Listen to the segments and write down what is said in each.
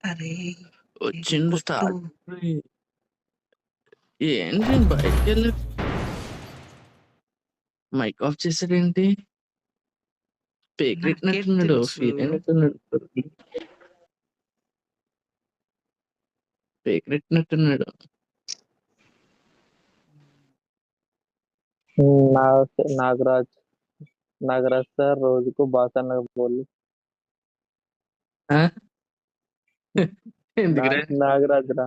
అరే! ఇది వచ్చిండు కొట్టు. స్టార్ట్. ఏంటి బయటికెళ్ళి మైక్ ఆఫ్ చేసాడేంటి? ఫేక్ నాకేం నెట్టినట్టున్నాడు. తెలుసు? ఫీల్ అయినట్టున్నాడు. ఫేక్ నెట్టినట్టున్నాడు. నాగరాజ్ నాగరాజ్ సార్ రోజుకు బాస్ అన్న బోల్ ఆ? ఎందుకురా? నాగరాజ్ రా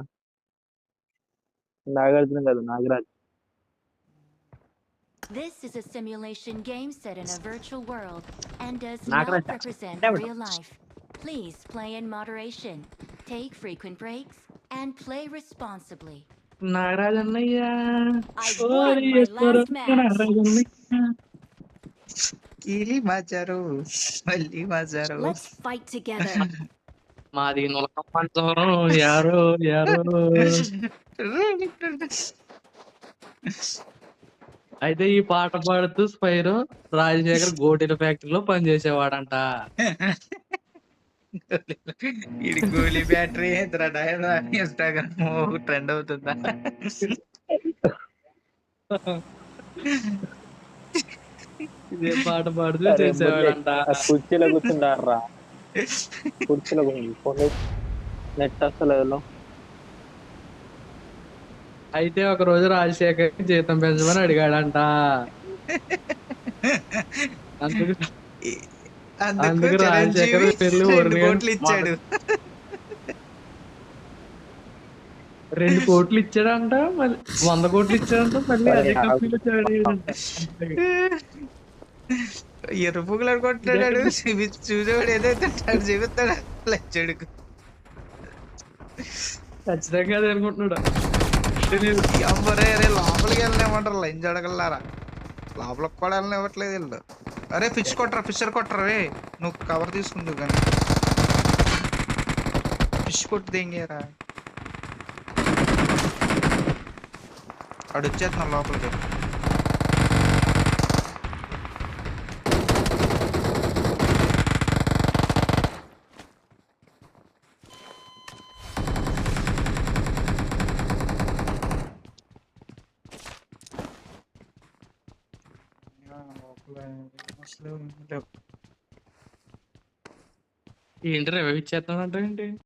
నాగార్జున కాదు Nagaraj. This is a simulation game set in a virtual world and does Nagraj. not represent Never. real life. Please play in moderation, take frequent breaks, and play responsibly. Nagaraj అన్నయ్య. I won my last match. Nagaraj అన్నయ్య. కీలి మార్చారు. మళ్ళీ మార్చారు. Let's fight together. మాది నులక పంచం arrow arrow. అయితే ఈ పాట పాడుతూ స్పైరో రాజశేఖర్ గోటీల ఫ్యాక్టరీలో పనిచేసేవాడంట. ఇది గోలీ బ్యాటరీ ఇన్స్టాగ్రామ్ ట్రెండ్ అవుతుందా? ఇదే పాట పాడుతూ అరే చేసేవాడంట. కుర్చీలో కూర్చుంటారా? కుర్చీలో నెట్ అసలు అయితే ఒక రోజు రాజశేఖర్ జీతం పెంచమని అడిగాడంట. అందుకు అందుకు రాజశేఖర్ చిరంజీవి పెళ్లి 2 కోట్లు ఇచ్చాడు. 2 కోట్లు ఇచ్చాడంట. మళ్ళీ 100 కోట్లు ఇచ్చాడంట. మళ్ళీ అదే కంపెనీలో జాయిన్ అయ్యాడంట. ఎరుపుగులు కొట్టాడు. చూసేవాడు ఏదైతే చూపిస్తాడు ఇచ్చాడు. ఖచ్చితంగా అదే అనుకుంటున్నాడు. అమ్మరే అరే లోపలికి వెళ్ళినామంటారు లైన్ జడగలరా. లోపలికి కూడా వెళ్ళనివ్వట్లేదు వీళ్ళు. అరే ఫిషర్ కొట్టరా రే. నువ్వు కవర్ తీసుకుందు కానీ ఫిష్ కొట్టి దింగారా. అడు వచ్చేస్తున్నా లోపలికి. ఏంటి రివైవ్ ఇచ్చేస్తానంటే ఏంటి?